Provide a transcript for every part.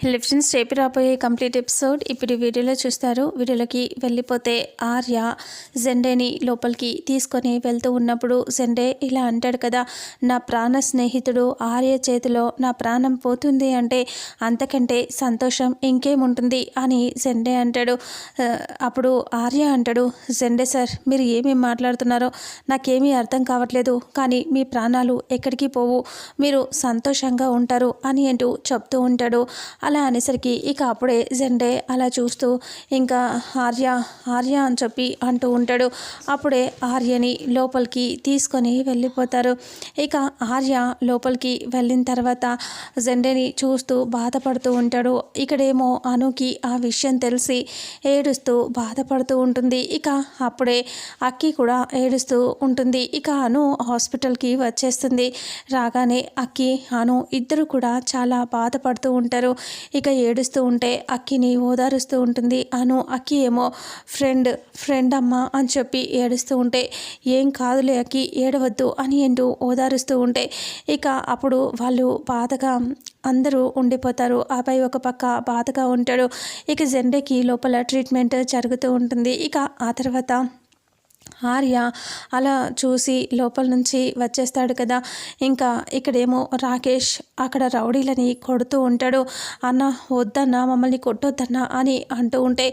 Friends రేపు రాబోయే complete episode ఇప్పుడు వీడియోలో చూస్తారు. వీడియోలోకి వెళ్ళిపోతే ఆర్య జెండేని లోపలికి తీసుకొని వెళ్తూ ఉన్నప్పుడు జెండే ఇలా అంటాడు కదా, నా ప్రాణ స్నేహితుడు ఆర్య చేతిలో నా ప్రాణం పోతుంది అంటే అంతకంటే సంతోషం ఇంకేముంటుంది అని జెండే అంటాడు. అప్పుడు ఆర్య అంటాడు, జెండే సార్ మీరు ఏమేమి మాట్లాడుతున్నారో నాకేమీ అర్థం కావట్లేదు, కానీ మీ ప్రాణాలు ఎక్కడికి పోవు, మీరు సంతోషంగా ఉంటారు అని అంటూ చెప్తూ ఉంటాడు. అలా అనేసరికి ఇక అప్పుడే జెండే అలా చూస్తూ ఇంకా ఆర్య అని చెప్పి అంటూ ఉంటాడు. అప్పుడే ఆర్యని లోపలికి తీసుకొని వెళ్ళిపోతారు. ఇక ఆర్య లోపలికి వెళ్ళిన తర్వాత జెండేని చూస్తూ బాధపడుతూ ఉంటాడు. ఇక్కడేమో అనుకి ఆ విషయం తెలిసి ఏడుస్తూ బాధపడుతూ ఉంటుంది. ఇక అప్పుడే అక్కి కూడా ఏడుస్తూ ఉంటుంది. ఇక అను హాస్పిటల్కి వచ్చేస్తుంది. రాగానే అక్కి అను ఇద్దరు కూడా చాలా బాధపడుతూ ఉంటారు. ఇక ఏడుస్తూ ఉంటే అక్కిని ఓదారుస్తూ ఉంటుంది అను. అక్కి ఏమో ఫ్రెండ్ అమ్మ అని చెప్పి ఏడుస్తూ ఉంటే, ఏం కాదులే అక్కి ఏడవద్దు అని అంటూ ఓదారుస్తూ ఉంటే ఇక అప్పుడు వాళ్ళు బాధగా అందరూ ఉండిపోతారు. ఆపై ఒక పక్క బాధగా ఉంటాడు. ఇక జెండేకి లోపల ట్రీట్మెంట్ జరుగుతూ ఉంటుంది. ఇక ఆ తర్వాత ఆర్య అలా చూసి లోపల నుంచి వచ్చేస్తాడు కదా. ఇంకా ఇక్కడేమో రాకేష్ అక్కడ రౌడీలని కొడుతూ ఉంటాడు. అన్న వద్దన్నా, మమ్మల్ని కొట్టొద్దన్నా అని అంటూ ఉంటే,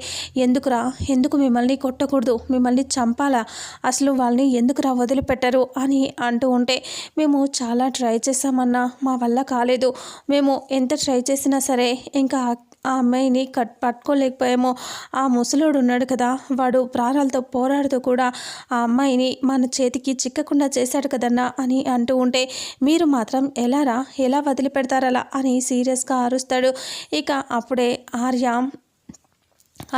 ఎందుకు మిమ్మల్ని కొట్టకూడదు, మిమ్మల్ని చంపాలా, అసలు వాళ్ళని ఎందుకురా వదిలిపెట్టరు అని అంటూ ఉంటే, మేము చాలా ట్రై చేసామన్నా మా వల్ల కాలేదు, మేము ఎంత ట్రై చేసినా సరే ఇంకా ఆ అమ్మాయిని పట్టుకోలేకపోయాము. ఆ ముసలోడు ఉన్నాడు కదా, వాడు ప్రాణాలతో పోరాడుతూ కూడా ఆ అమ్మాయిని మన చేతికి చిక్కకుండా చేశాడు కదన్నా అని అంటూ ఉంటే, మీరు మాత్రం ఎలా వదిలిపెడతారలా అని సీరియస్గా అరుస్తాడు. ఇక అప్పుడే ఆర్య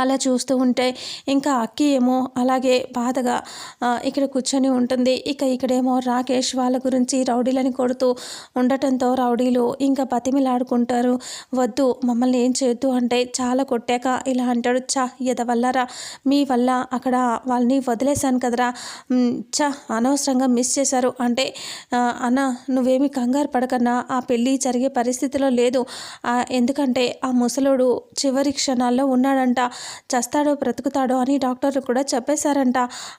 అలా చూస్తూ ఉంటే ఇంకా అక్కి ఏమో అలాగే బాధగా ఇక్కడ కూర్చొని ఉంటుంది. ఇక్కడేమో రాకేష్ వాళ్ళ గురించి రౌడీలని కొడుతూ ఉండటంతో రౌడీలు ఇంకా బతిమిలాడుకుంటారు. వద్దు మమ్మల్ని ఏం చేయొద్దు అంటే చాలా కొట్టాక ఇలా అంటాడు, ఎదవల్లరా మీ వల్ల అక్కడ వాళ్ళని వదిలేశాను కదరా, అనవసరంగా మిస్ చేశారు అంటే, అన్న నువ్వేమి కంగారు పడకన్నా ఆ పెళ్ళి జరిగే పరిస్థితిలో లేదు, ఎందుకంటే ఆ ముసలోడు చివరి క్షణాల్లో ఉన్నాడంట, చస్తాడో బ్రతుకుతాడో అని డాక్టర్లు కూడా చెప్పేశారంట.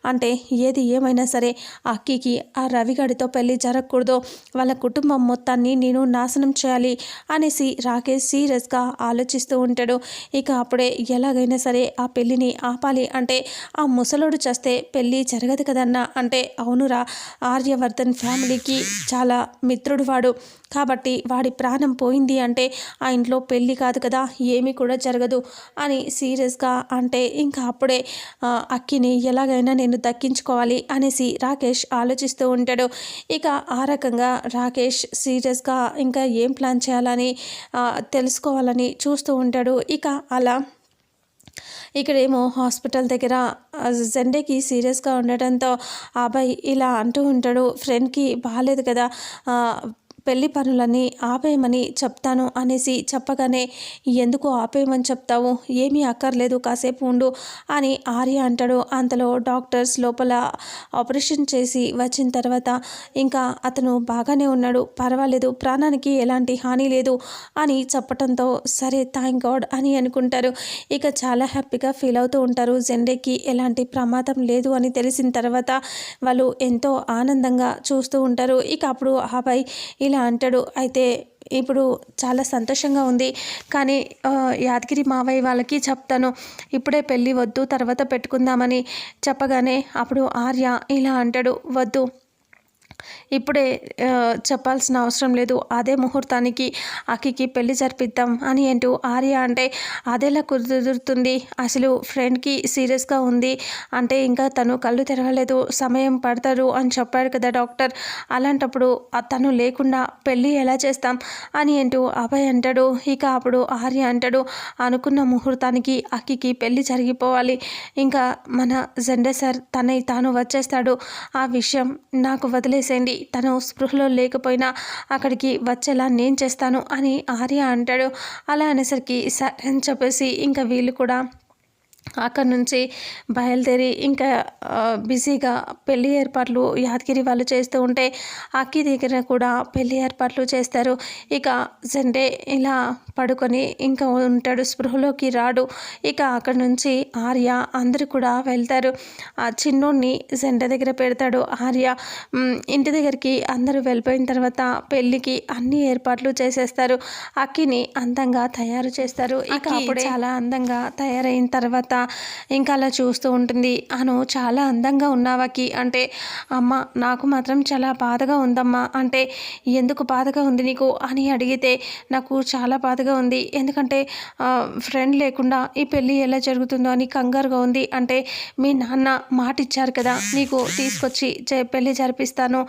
అంటే ఏది ఏమైనా సరే అక్కికి ఆ రవిగాడితో పెళ్ళి జరగకూడదు, వాళ్ళ కుటుంబం మొత్తాన్ని నేను నాశనం చేయాలి అనేసి రాకేష్ సీరియస్గా ఆలోచిస్తూ ఉంటాడు. ఇక అప్పుడే ఎలాగైనా సరే ఆ పెళ్ళిని ఆపాలి అంటే, ఆ ముసలోడు చస్తే పెళ్ళి జరగదు కదన్నా అంటే, అవునురా ఆర్యవర్ధన్ ఫ్యామిలీకి చాలా మిత్రుడు వాడు, కాబట్టి వాడి ప్రాణం పోయింది అంటే ఆ ఇంట్లో పెళ్ళి కాదు కదా, ఏమీ కూడా జరగదు అని సీరియస్గా అంటే, ఇంకా అప్పుడే అక్కిని ఎలాగైనా నేను దక్కించుకోవాలి అనేసి రాకేష్ ఆలోచిస్తూ ఉంటాడు. ఇక ఆ రకంగా రాకేష్ సీరియస్గా ఇంకా ఏం ప్లాన్ చేయాలని తెలుసుకోవాలని చూస్తూ ఉంటాడు. ఇక అలా ఇక్కడేమో హాస్పిటల్ దగ్గర జెండేకి సీరియస్గా ఉండటంతో అబ్బాయి ఇలా అంటూ ఉంటాడు, ఫ్రెండ్కి బాగాలేదు కదా, పెళ్లి పనులన్నీ ఆపేయమని చెప్తాను అనేసి చెప్పగానే, ఎందుకు ఆపేయమని చెప్తావు, ఏమీ అక్కర్లేదు కాసేపు ఉండు అని ఆర్య అంటాడు. అంతలో డాక్టర్స్ లోపల ఆపరేషన్ చేసి వచ్చిన తర్వాత ఇంకా అతను బాగానే ఉన్నాడు, పర్వాలేదు, ప్రాణానికి ఎలాంటి హాని లేదు అని చెప్పడంతో సరే థ్యాంక్ గాడ్ అని అనుకుంటారు. ఇక చాలా హ్యాపీగా ఫీల్ అవుతూ ఉంటారు. జెండేకి ఎలాంటి ప్రమాదం లేదు అని తెలిసిన తర్వాత వాళ్ళు ఎంతో ఆనందంగా చూస్తూ ఉంటారు. ఇక అప్పుడు అబ్బాయి ఇలా అంటాడు, అయితే ఇప్పుడు చాలా సంతోషంగా ఉంది, కానీ యాదగిరి మావయ్య వాళ్ళకి చెప్తాను, ఇప్పుడే పెళ్ళి వద్దు తర్వాత పెట్టుకుందామని చెప్పగానే అప్పుడు ఆర్య ఇలా అంటాడు, వద్దు ఇప్పుడే చెప్పాల్సిన అవసరం లేదు, అదే ముహూర్తానికి అక్కికి పెళ్లి జరిపిద్దాం అని అంటూ ఆర్య అంటే, అదేలా కుదురుతుంది, అసలు ఫ్రెండ్కి సీరియస్గా ఉంది అంటే ఇంకా తను కళ్ళు తెరవలేదు, సమయం పడతారు అని చెప్పాడు కదా డాక్టర్, అలాంటప్పుడు తను లేకుండా పెళ్ళి ఎలా చేస్తాం అని అంటూ అభయ్ అంటాడు. ఇక అప్పుడు ఆర్య అంటాడు, అనుకున్న ముహూర్తానికి అక్కికి పెళ్ళి జరిగిపోవాలి, ఇంకా మన జెండే సార్ తాను వచ్చేస్తాడు, ఆ విషయం నాకు వదిలేసేయండి, తను స్పృహలో లేకపోయినా అక్కడికి వచ్చేలా నేను చేస్తాను అని ఆర్య అంటాడు. అలా అనేసరికి సరే అని చెప్పేసి ఇంకా వీళ్ళు కూడా అక్కడి నుంచి బయలుదేరి ఇంకా బిజీగా పెళ్లి ఏర్పాట్లు యాదగిరి వాళ్ళు చేస్తూ ఉంటే అక్కి దగ్గర కూడా పెళ్లి ఏర్పాట్లు చేస్తారు. ఇక జెండే ఇలా పడుకొని ఇంకా ఉంటాడు, స్పృహలోకి రాడు. ఇక అక్కడి నుంచి ఆర్య అందరూ కూడా వెళ్తారు. ఆ చిన్నోడిని జెండ దగ్గర పెడతాడు ఆర్య. ఇంటి దగ్గరికి అందరూ వెళ్ళిపోయిన తర్వాత పెళ్ళికి అన్ని ఏర్పాట్లు చేసేస్తారు. అక్కిని అందంగా తయారు చేస్తారు. ఇక అప్పుడే చాలా అందంగా తయారైన తర్వాత ఇంకా అలా చూస్తూ ఉంటుంది. అను చాలా అందంగా ఉన్నావాకి అంటే, అమ్మ నాకు మాత్రం చాలా బాధగా ఉందమ్మా అంటే, ఎందుకు బాధగా ఉంది నీకు అని అడిగితే, నాకు చాలా బాధగా ఉంది ఎందుకంటే ఫ్రెండ్ లేకుండా ఈ పెళ్ళి ఎలా జరుగుతుందో అని కంగారుగా ఉంది అంటే, మీ నాన్న మాట ఇచ్చారు కదా నీకు తీసుకొచ్చి పెళ్ళి జరిపిస్తాను,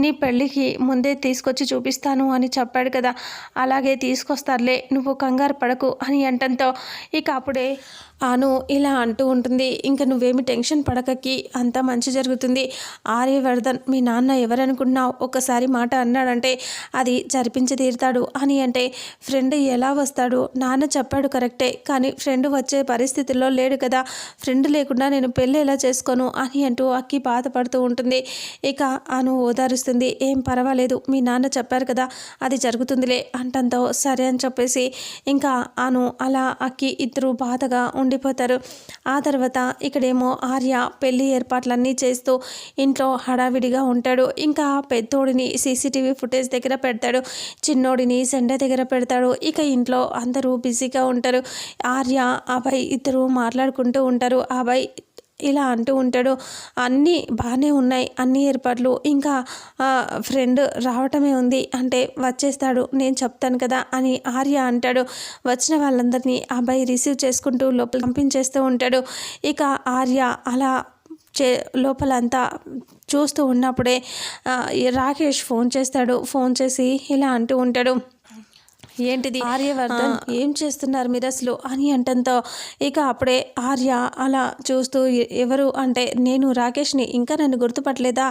నీ పెళ్ళికి ముందే తీసుకొచ్చి చూపిస్తాను అని చెప్పాడు కదా, అలాగే తీసుకొస్తారులే నువ్వు కంగారు పడకు అని అంటంతో ఇక అప్పుడే అను ఇలా అంటూ ఉంటుంది. ఇంకా నువ్వేమి టెన్షన్ పడకకి అంతా మంచి జరుగుతుంది. ఆర్యవర్ధన్ మీ నాన్న ఎవరనుకుంటున్నావు, ఒక్కసారి మాట అన్నాడంటే అది జరిపించి తీరుతాడు అని అంటే, ఫ్రెండ్ ఎలా వస్తాడు, నాన్న చెప్పాడు కరెక్టే కానీ ఫ్రెండ్ వచ్చే పరిస్థితుల్లో లేడు కదా, ఫ్రెండ్ లేకుండా నేను పెళ్ళి ఎలా చేసుకోను అని అంటూ అక్కి బాధపడుతూ ఉంటుంది. ఇక అను ఓదారుస్తుంది. ఏం పర్వాలేదు మీ నాన్న చెప్పారు కదా అది జరుగుతుందిలే అంటంతో సరే అని చెప్పేసి ఇంకా అను అలా అక్కి ఇద్దరు బాధగా ఉండిపోతారు. ఆ తర్వాత ఇక్కడేమో ఆర్య పెళ్లి ఏర్పాట్లన్నీ చేస్తూ ఇంట్లో హడావిడిగా ఉంటాడు. ఇంకా పెద్దోడిని సీసీటీవీ ఫుటేజ్ దగ్గర పెడతాడు, చిన్నోడిని సెండ దగ్గర పెడతాడు. ఇక ఇంట్లో అందరూ బిజీగా ఉంటారు. ఆర్య అభయ్ ఇద్దరు మాట్లాడుకుంటూ ఉంటారు. అభయ్ ఇలా అంటూ ఉంటాడు, అన్నీ బాగానే ఉన్నాయి అన్ని ఏర్పాట్లు, ఇంకా ఫ్రెండ్ రావటమే ఉంది అంటే వచ్చేస్తాడు నేను చెప్తాను కదా అని ఆర్య అంటాడు. వచ్చిన వాళ్ళందరినీ అబ్బాయి రిసీవ్ చేసుకుంటూ లోపల పంపించేస్తూ ఉంటాడు. ఇక ఆర్య అలా లోపలంతా చూస్తూ ఉన్నప్పుడే రాకేష్ ఫోన్ చేస్తాడు. ఫోన్ చేసి ఇలా అంటూ ఉంటాడు, ఏంటిది ఆర్యవర్ధన్ ఏం చేస్తున్నారు మీరు అసలు అని అంటంతో ఇక అప్పుడే ఆర్య అలా చూస్తూ ఎవరు అంటే, నేను రాకేష్ని, ఇంకా నన్ను గుర్తుపట్టలేదా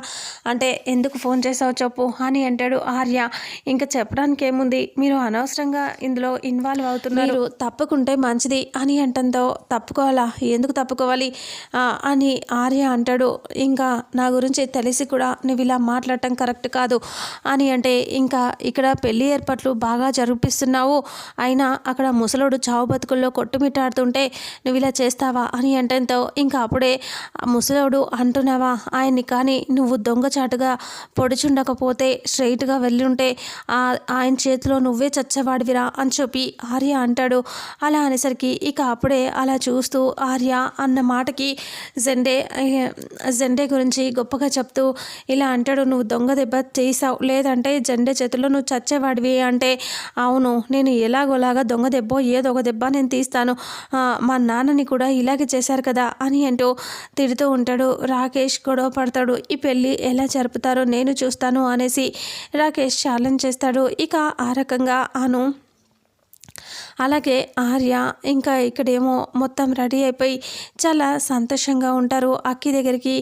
అంటే, ఎందుకు ఫోన్ చేసావు చెప్పు అని అంటాడు ఆర్య. ఇంకా చెప్పడానికి ఏముంది, మీరు అనవసరంగా ఇందులో ఇన్వాల్వ్ అవుతున్నారు, తప్పుకుంటే మంచిది అని అంటంతో, తప్పుకోవాలా, ఎందుకు తప్పుకోవాలి అని ఆర్య అంటాడు. ఇంకా నా గురించి తెలిసి కూడా నువ్వు ఇలా మాట్లాడటం కరెక్ట్ కాదు అని అంటే, ఇంకా ఇక్కడ పెళ్లి ఏర్పాట్లు బాగా జరిపిస్తున్నావు, అయినా అక్కడ ముసలోడు చావు బతుకుల్లో కొట్టుమిట్టాడుతుంటే నువ్వు ఇలా చేస్తావా అని అంటంతో ఇంకా అప్పుడే ముసలోడు అంటున్నావా ఆయన్ని, కానీ నువ్వు దొంగచాటుగా పొడిచుండకపోతే స్ట్రైట్గా వెళ్ళుంటే ఆయన చేతిలో నువ్వే చచ్చేవాడివిరా అని చెప్పి ఆర్య అంటాడు. అలా అనేసరికి ఇక అప్పుడే అలా చూస్తూ ఆర్య అన్న మాటకి జెండే గురించి గొప్పగా చెప్తూ ఇలా అంటాడు, నువ్వు దొంగ దెబ్బ చేసావు, లేదంటే జెండే చేతిలో నువ్వు చచ్చేవాడివి అంటే, అవును నేను ఎలాగోలాగా దొంగ దెబ్బ ఏదో ఒక దెబ్బ నేను తీస్తాను, మా నాన్నని కూడా ఇలాగే చేశారు కదా అని అంటూ తిడుతూ ఉంటాడు. రాకేష్ గొడవ పడతాడు, ఈ పెళ్ళి ఎలా జరుపుతారో నేను చూస్తాను అనేసి రాకేష్ ఛాలెంజ్ చేస్తాడు. ఇక ఆ రకంగా అను అలాగే ఆర్య ఇంకా ఇక్కడేమో మొత్తం రెడీ అయిపోయి చాలా సంతోషంగా ఉంటారు. అక్కి దగ్గరికి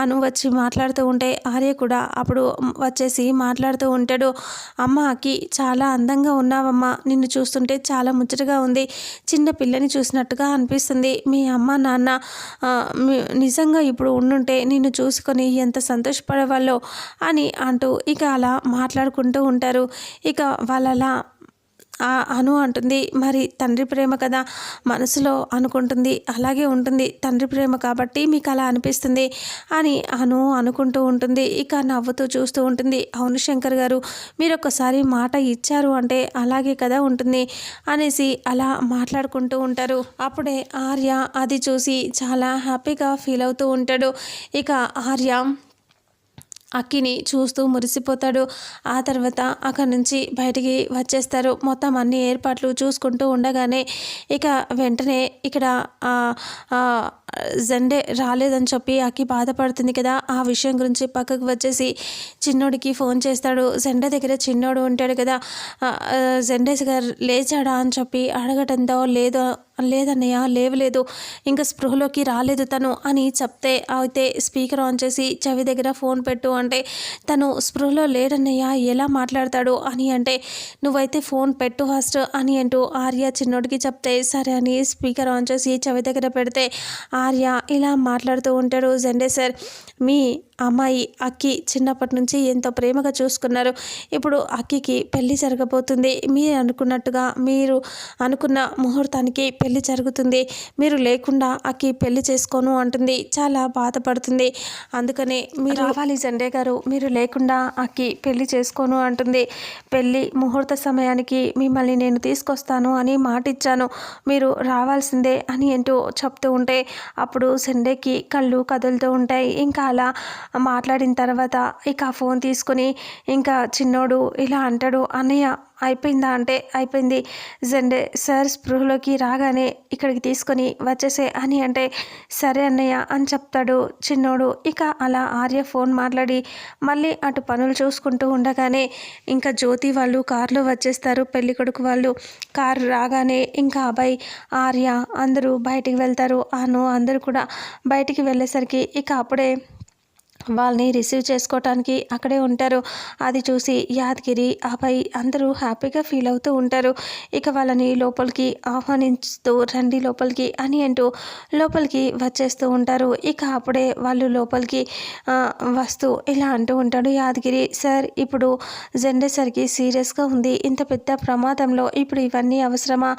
అను వచ్చి మాట్లాడుతూ ఉంటే ఆర్య కూడా అప్పుడు వచ్చేసి మాట్లాడుతూ ఉంటాడు, అమ్మ అక్కి చాలా అందంగా ఉన్నావమ్మా, నిన్ను చూస్తుంటే చాలా ముచ్చటగా ఉంది, చిన్న పిల్లని చూసినట్టుగా అనిపిస్తుంది, మీ అమ్మ నాన్న నిజంగా ఇప్పుడు ఉండుంటే నిన్ను చూసుకొని ఎంత సంతోషపడేవాళ్ళో అని అంటూ ఇక అలా మాట్లాడుకుంటూ ఉంటారు. ఇక వాళ్ళలా అను అంటుంది, మరి తండ్రి ప్రేమ కదా మనసులో అనుకుంటుంది, అలాగే ఉంటుంది, తండ్రి ప్రేమ కాబట్టి మీకు అలా అనిపిస్తుంది అని అను అనుకుంటూ ఉంటుంది. ఇక నవ్వుతూ చూస్తూ ఉంటుంది. అవును శంకర్ గారు, మీరు ఒక్కసారి మాట ఇచ్చారు అంటే అలాగే కదా ఉంటుంది అనేసి అలా మాట్లాడుకుంటూ ఉంటారు. అప్పుడే ఆర్య అది చూసి చాలా హ్యాపీగా ఫీల్ అవుతూ ఉంటాడు. ఇక ఆర్య అక్కిని చూస్తూ మురిసిపోతాడు. ఆ తర్వాత అక్కడి నుంచి బయటికి వచ్చేస్తారు. మొత్తం అన్ని ఏర్పాట్లు చూసుకుంటూ ఉండగానే ఇక వెంటనే ఇక్కడ జెండే రాలేదని చెప్పి అక్కి బాధపడుతుంది కదా, ఆ విషయం గురించి పక్కకు వచ్చేసి చిన్నోడికి ఫోన్ చేస్తాడు. జెండే దగ్గర చిన్నోడు ఉంటాడు కదా, జెండే గారు లేచాడా అని చెప్పి అడగటంతో లేదు లేదన్నయ్య లేవలేదు, ఇంకా స్పృహలోకి రాలేదు తను అని చెప్తే, అయితే స్పీకర్ ఆన్ చేసి చెవి దగ్గర ఫోన్ పెట్టు అంటే, తను స్పృహలో లేడన్నయ్య ఎలా మాట్లాడతాడు అని అంటే, నువ్వైతే ఫోన్ పెట్టు ఫస్ట్ అని అంటూ ఆర్య చిన్నోడికి చెప్తే, సరే అని స్పీకర్ ఆన్ చేసి చెవి దగ్గర పెడితే ఆర్య ఇలా మాట్లాడుతూ ఉంటాడు. జెండే సార్, మీ అమ్మాయి అక్కి చిన్నప్పటి నుంచి ఎంతో ప్రేమగా చూసుకున్నారు. ఇప్పుడు అక్కికి పెళ్ళి జరగబోతుంది. మీరు అనుకున్నట్టుగా మీరు అనుకున్న ముహూర్తానికి పెళ్ళి జరుగుతుంది. మీరు లేకుండా అక్కి పెళ్ళి చేసుకోను అంటుంది. చాలా బాధపడుతుంది. అందుకనే మీరు రావాలి జెండే గారు, మీరు లేకుండా అక్కి పెళ్ళి చేసుకోను అంటుంది. పెళ్ళి ముహూర్త సమయానికి మిమ్మల్ని నేను తీసుకొస్తాను అని మాటిచ్చాను, మీరు రావాల్సిందే అని అంటూ చెప్తూ ఉంటే అప్పుడు జెండేకి కళ్ళు కదులుతూ ఉంటాయి. ఇంకా అలా మాట్లాడిన తర్వాత ఇక ఫోన్ తీసుకుని ఇంకా చిన్నోడు ఇలా అంటాడు, అన్నయ్య అయిపోయిందా అంటే, అయిపోయింది జెండే సార్ స్పృహలోకి రాగానే ఇక్కడికి తీసుకొని వచ్చేసే అని అంటే, సరే అన్నయ్య అని చెప్తాడు చిన్నోడు. ఇక అలా ఆర్య ఫోన్ మాట్లాడి మళ్ళీ అటు పనులు చూసుకుంటూ ఉండగానే ఇంకా జ్యోతి వాళ్ళు కారులో వచ్చేస్తారు. పెళ్ళికొడుకు వాళ్ళు కారు రాగానే ఇంకా అబ్బాయి ఆర్య అందరూ బయటికి వెళ్తారు. అను అందరూ కూడా బయటికి వెళ్ళేసరికి ఇక అప్పుడే వాళ్ళని రిసీవ్ చేసుకోవటానికి అక్కడే ఉంటారు. అది చూసి యాదగిరి అభయ్ అందరూ హ్యాపీగా ఫీల్ అవుతూ ఉంటారు. ఇక వాళ్ళని లోపలికి ఆహ్వానిస్తూ రండి లోపలికి అని అంటూ లోపలికి వచ్చేస్తూ ఉంటారు. ఇక అప్పుడే వాళ్ళు లోపలికి వస్తూ ఇలా అంటూ ఉంటాడు యాదగిరి, సార్ ఇప్పుడు జెండే సరికి సీరియస్గా ఉంది, ఇంత పెద్ద ప్రమాదంలో ఇప్పుడు ఇవన్నీ అవసరమా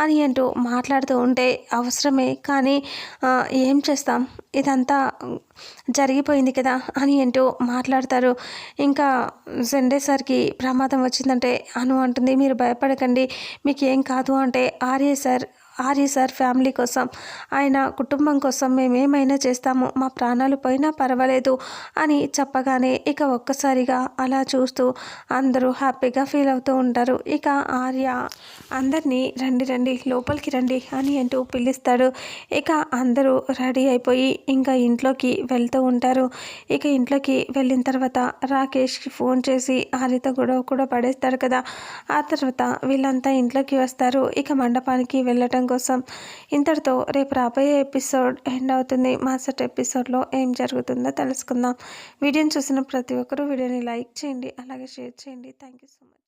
అని అంటూ మాట్లాడుతూ ఉంటే, అవసరమే కానీ ఏం చేస్తాం, ఇదంతా జరిగిపోయింది కదా అని అంటూ మాట్లాడతారు. ఇంకా జెండే సార్కి ప్రమాదం వచ్చిందంటే అను అంటుంది, మీరు భయపడకండి మీకు ఏం కాదు అంటే, ఆర్య సార్ ఫ్యామిలీ కోసం, ఆయన కుటుంబం కోసం మేమేమైనా చేస్తాము, మా ప్రాణాలు పోయినా పర్వాలేదు అని చెప్పగానే ఇక ఒక్కసారిగా అలా చూస్తూ అందరూ హ్యాపీగా ఫీల్ అవుతూ ఉంటారు. ఇక ఆర్య అందరినీ రండి రండి లోపలికి రండి అని అంటూ పిలుస్తాడు. ఇక అందరూ రెడీ అయిపోయి ఇంకా ఇంట్లోకి వెళ్తూ ఉంటారు. ఇక ఇంట్లోకి వెళ్ళిన తర్వాత రాకేష్కి ఫోన్ చేసి ఆర్యతో గొడవ కూడా పడేస్తాడు కదా. ఆ తర్వాత వీళ్ళంతా ఇంట్లోకి వస్తారు. ఇక మండపానికి వెళ్ళటం కోసం. ఇంతటితో రేపు రాబోయే ఎపిసోడ్ ఎండ్ అవుతుంది. మరుసటి ఎపిసోడ్లో ఏం జరుగుతుందో తెలుసుకుందాం. వీడియోని చూసిన ప్రతి ఒక్కరూ వీడియోని లైక్ చేయండి, అలాగే షేర్ చేయండి. Thank you so much.